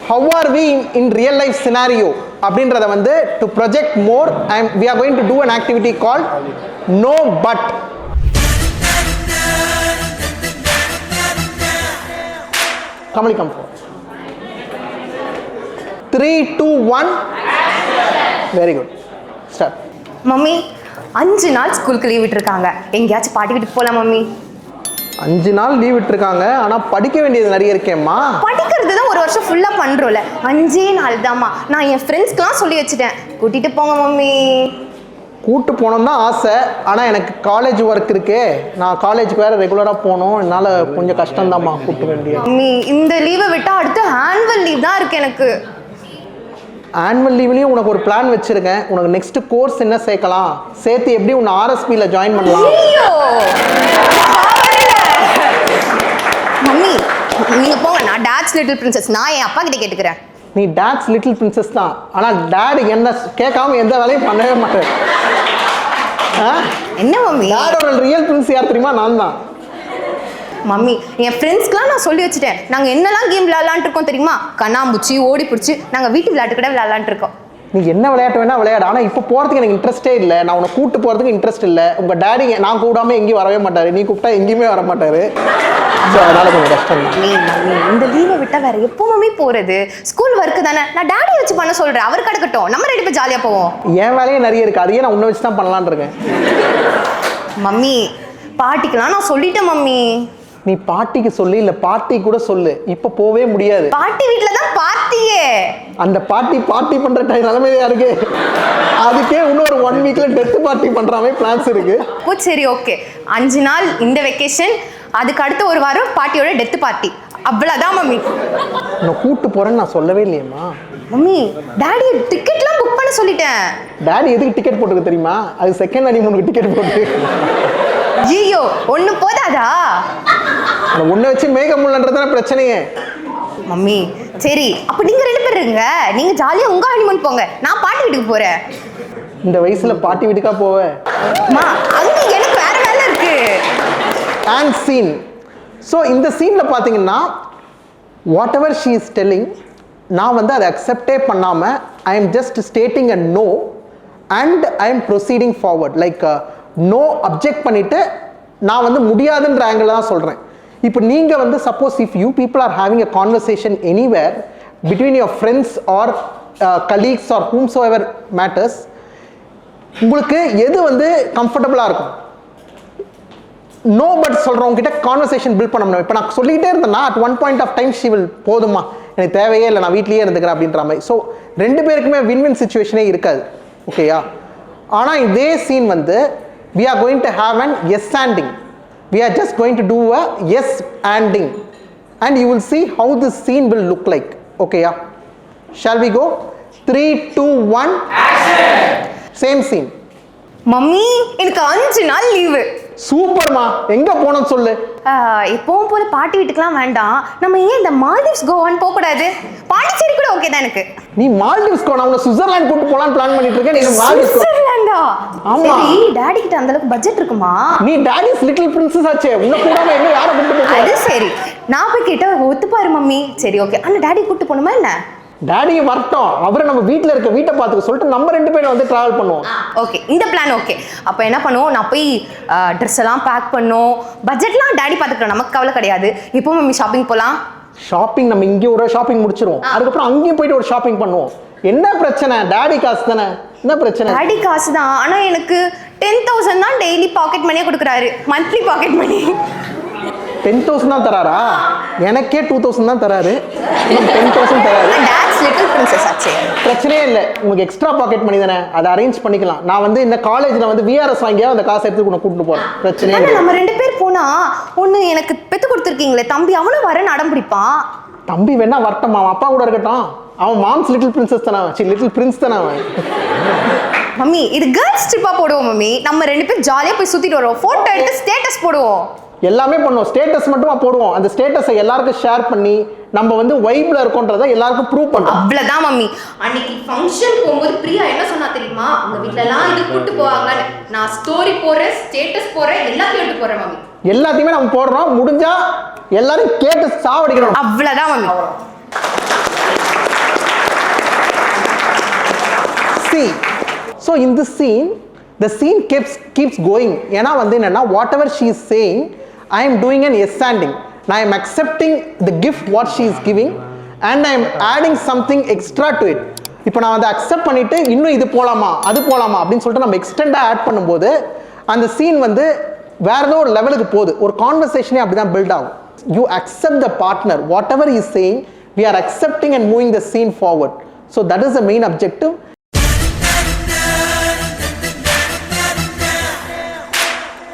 how are we in real life scenario அப்படின்றத வந்து to project more we are going to do an activity called no but. Kamali, come forward. 3, 2, 1. Very good. Start. Mummy 5 நாள் ஸ்கூலுக்கு leave விட்டுருக்காங்க, எங்கேயாச்சும் பாட்டி வீட்டுக்கு போகலாம் mummy. 5 நாள் லீவ் விட்டுருக்காங்க, ஆனால் படிக்க வேண்டியது நிறைய இருக்கேம்மா. படிக்கிறது தான் ஒரு வருஷம் ஃபுல்லாக பண்ணுறோம்ல, 5 நாள் தாம்மா. நான் என் ஃப்ரெண்ட்ஸ்க்கெலாம் சொல்லி வச்சுட்டேன், கூட்டிகிட்டு போங்க மம்மி. கூட்டு போகணும் தான் ஆசை, ஆனால் எனக்கு காலேஜ் ஒர்க் இருக்கே, நான் காலேஜுக்கு வேறு ரெகுலராக போகணும், என்னால் கொஞ்சம் கஷ்டம்தாம்மா கூப்பிட்டு வேண்டிய. மம்மி இந்த லீவை விட்டால் அடுத்து ஆனுவல் லீவ் தான் இருக்குது எனக்கு. ஆனுவல் லீவ்லேயும் உனக்கு ஒரு பிளான் வச்சுருக்கேன். உனக்கு நெக்ஸ்ட் கோர்ஸ் என்ன சேர்க்கலாம், சேர்த்து எப்படி உன்னை ஆர்எஸ்பியில் ஜாயின் பண்ணலாம். மம்மி நீங்கள் போங்க, நான் டாட்ஸ் லிட்டில் பிரின்சஸ், நான் என் அப்பா கிட்ட கேட்டுக்கிறேன். நீ டாட்ஸ் லிட்டில் பிரின்சஸ் தான், ஆனால் டேடு என்ன கேட்காம எந்த வேலையும் பண்ணவே மாட்டேன். என்ன மம்மி, டேடோட ரியல் பிரின்ஸ் யார் தெரியுமா? நான் தான். மம்மி என் ஃப்ரெண்ட்ஸ்க்குலாம் நான் சொல்லி வச்சுட்டேன், நாங்கள் என்னெல்லாம் கேம் விளையாடலான் இருக்கோம் தெரியுமா? கண்ணாம்பூச்சி, ஓடி பிடிச்சி, நாங்கள் வீட்டு விளையாட்டு கூட விளையாடலான் இருக்கோம். நீ என்ன விளையாட்டு வேணா விளையாடு, ஆனால் இப்போ போகிறதுக்கு எனக்கு இன்ட்ரெஸ்டே இல்லை. நான் உன்னை கூப்பிட்டு போகிறதுக்கு இன்ட்ரெஸ்ட் இல்லை. உங்கள் டேடி நான் கூடாமல் எங்கேயும் வரவே மாட்டார், நீ கூப்பிட்டா எங்கேயுமே வர மாட்டார். அதனால கொஞ்சம் கஷ்டம். இந்த லீவை விட்டால் வேற எப்போ மம்மி போகிறது? ஸ்கூல் ஒர்க்கு தானே, நான் டேடி வச்சு பண்ண சொல்கிறேன், அவர் கிடக்கட்டும், நம்ம ரெண்டு பேர் ஜாலியாக போவோம். என் வேலையே நிறைய இருக்குது, அதையே நான் உன்னை வச்சு தான் பண்ணலான்னு இருக்கேன். மம்மி பாட்டிக்கெல்லாம் நான் சொல்லிட்டேன் மம்மி. நீ பாட்டிக்கு சொல்லு, இல்லை பாட்டி கூட சொல்லு, இப்போ போவே முடியாது. பாட்டி வீட்டில் தான் பார்ட்டியே. அந்த பார்ட்டி பண்ணுற டைம் நிலைமையா இருக்கு. அதுக்கே இன்னொரு 1 வீக்ல டெத் பார்ட்டி பண்ற மாதிரி பிளான்ஸ் இருக்கு. ஓ சரி ஓகே, 5 நாள் இந்த வெக்கேஷன், அதுக்கு அடுத்த ஒரு வாரம் பாட்டியோட டெத் பார்ட்டி, அவ்வளோதான் மம்மி. நான் கூப்பிட்டு போறேன்னு நான் சொல்லவே இல்லையம்மா. மம்மி டாடி டிக்கெட்லாம் புக் பண்ண சொல்லிட்டேன். டாடி எதுக்கு டிக்கெட் போட்டுருக்கு தெரியுமா? அது செகண்ட் ஹனிமூனுக்கு டிக்கெட் போட்டு. ஐயோ ஒன்று போதாதா? ஒன்றை வச்சு மேக முடியலன்றதான பிரச்சனையே. மம்மி சரி, அப்போ நீங்கள் 2 பேர் இருங்க, நீங்கள் ஜாலியாக உங்கள் ஹனிமூன் போங்க, நான் பாட்டி வீட்டுக்கு போகிறேன். இந்த வயசுல பாட்டி வீட்டுக்கா போவேன்? அம்மா அங்கே எனக்கு வேற வேலை இருக்கு. And scene. ஸோ இந்த சீனில் பார்த்தீங்கன்னா whatever she is telling, நான் வந்து அதை அக்செப்டே பண்ணாமல் I am just stating a no and I am proceeding forward. Like no object பண்ணிவிட்டு நான் வந்து முடியாதுன்ற ஆங்கிள் தான் சொல்கிறேன். இப்போ நீங்கள் வந்து suppose if you people are having a conversation anywhere between your friends or colleagues or whomsoever matters, உங்களுக்கு எது வந்து கம்ஃபர்டபுளாக இருக்கும்? நோ பட் சொல்கிறவங்ககிட்ட கான்வர்சேஷன் பில்ட் பண்ண முடியும். இப்போ நான் சொல்லிக்கிட்டே இருந்தேன்னா at one point of time she will போதுமா, எனக்கு தேவையே இல்லை, நான் வீட்லேயே இருந்துக்கிறேன் அப்படின்ற மாதிரி. ஸோ 2 பேருக்குமே வின் சுச்சுவேஷனே இருக்காது. ஓகேயா? ஆனால் இதே சீன் வந்து we are going to have an yes anding. We are just going to do a yes anding and you will see how this scene will look like. Okay yeah, shall we go? 3, 2, 1 action. Same scene. Mummy எனக்கு 5 நாள் leave. சூப்பர்மா, எங்க போனோம்னு சொல்லு. எப்பவும் போல பாட்டி வீட்டுக்குலாம் வேண்டாம், நம்ம ஏன் இந்த மால்தீவ்ஸ் கோவான்னு போகக்கூடாது? பாண்டிச்சேரி கூட ஓகே தான் எனக்கு. நீ மால்தீவ்ஸ் கோ, நான் உன்னை சுவிட்சர்லாந்து கூட்டு போலான்னு பிளான் பண்ணிட்டு இருக்கேன். நீ மால்தீவ்ஸ் சுவிட்சர்லாண்டா? ஆமா. சரி டாடி கிட்ட அந்த அளவுக்கு பட்ஜெட் இருக்குமா? நீ டாடிஸ் லிட்டில் பிரின்சஸ் ஆச்சே, உன்னை கூடாம எங்க யாரை கூட்டு போக? அது சரி, நான் போய் கேட்டா ஒத்துப்பாரு மம்மி. சரி ஓகே, அண்ணா டாடி கூட்டு போணுமா என்ன? டாடியை வரட்டும், அவரை நம்ம வீட்டில் இருக்க வீட்டை பார்த்துக்க சொல்லிட்டு நம்ம 2 பேரும் வந்து ட்ராவல் பண்ணுவோம். ஓகே இந்த பிளான் ஓகே. அப்போ என்ன பண்ணுவோம், நான் போய் ட்ரெஸ் எல்லாம் பேக் பண்ணும், பட்ஜெட்லாம் டாடி பார்த்துக்கிறோம், நமக்கு கவலை கிடையாது. இப்போ மம்மி ஷாப்பிங் போகலாம். ஷாப்பிங் நம்ம இங்கே ஒரு ஷாப்பிங் முடிச்சிருவோம், அதுக்கப்புறம் அங்கேயும் போயிட்டு ஒரு ஷாப்பிங் பண்ணுவோம். என்ன பிரச்சனை? டாடி காசு தானே, என்ன பிரச்சனை? டாடி காசு தான், ஆனால் எனக்கு 10,000 தான் டெய்லி பாக்கெட் மணியே கொடுக்குறாரு, மந்த்லி பாக்கெட் மணி. 10,000 தான் தராரா? எனக்கே 2,000 தான் தராரு, 10,000 தராரு. டாட்ஸ் லிட்டில் பிரின்சஸ் ஆச்சே, பிரச்சனையே இல்லை. உங்களுக்கு எக்ஸ்ட்ரா பாக்கெட் மணி தானே, அதை அரேஞ்ச் பண்ணிக்கலாம். நான் வந்து இந்த காலேஜில் வந்து விஆர்எஸ் வாங்கியா அந்த காசை எடுத்து உன்னை கூப்பிட்டு போகிறேன், பிரச்சனையே இல்லை. நம்ம 2 பேர் போனா ஒன்று எனக்கு பெற்று கொடுத்துருக்கீங்களே தம்பி, அவனும் வர நடம் பிடிப்பான். தம்பி வேணா வரட்டும், அவன் அப்பா கூட இருக்கட்டும். அவன் மாம்ஸ் லிட்டில் பிரின்சஸ் தானே, லிட்டில் பிரின்ஸ் தானே அவன். மம்மி இது கேர்ள்ஸ் ட்ரிப்பாக போடுவோம் மம்மி, நம்ம 2 பேர் ஜாலியாக போய் சுற்றிட்டு வருவோம், ஃபோட்டோ எடுத்து ஸ்டேட்டஸ் போடுவோம். எல்லாமே பண்ணுவோம், ஸ்டேட்டஸ் மட்டுமா போடுவோம். அந்த ஸ்டேட்டஸை எல்லாருக்கும் ஷேர் பண்ணி நம்ம வந்து வைப்ல இருக்கோன்றதை எல்லாருக்கும் ப்ரூவ் பண்ணுவோம். அவ்வளவுதான் மம்மி. அன்னைக்கு ஃபங்க்ஷன் போகும்போது பிரியா என்ன சொன்னா தெரியுமா? உங்க வீட்ல எல்லாம் இது கூட்டு போவாங்கன்னு. நான் ஸ்டோரி போறேன், ஸ்டேட்டஸ் போறேன், எல்லாத்தையும் எடுத்து போறேன் மம்மி. எல்லாத்தையுமே நம்ம போடுறோம், முடிஞ்சா எல்லாரும் கேட்டு சாவடிக்கணும். அவ்வளவுதான் mummy. So in this scene the scene keeps going. ஏன்னா வந்து என்னன்னா whatever she is saying I am doing an yes anding. I am accepting the gift what she is giving and I am adding something extra to it. இப்போ நான் வந்து accept பண்ணிட்டு இன்னும் இது போலாமா அது போலாமா அப்படின்னு சொல்லிட்டு நம்ம எக்ஸ்டெண்டா ஆட் பண்ணும்போது அந்த சீன் வந்து வேற ஏதோ ஒரு லெவலுக்கு போகுது. ஒரு கான்வர்சேஷனே அப்படிதான் பில்ட் ஆகும். You accept the partner whatever he is saying, we are accepting and moving the scene forward. So that is the main objective.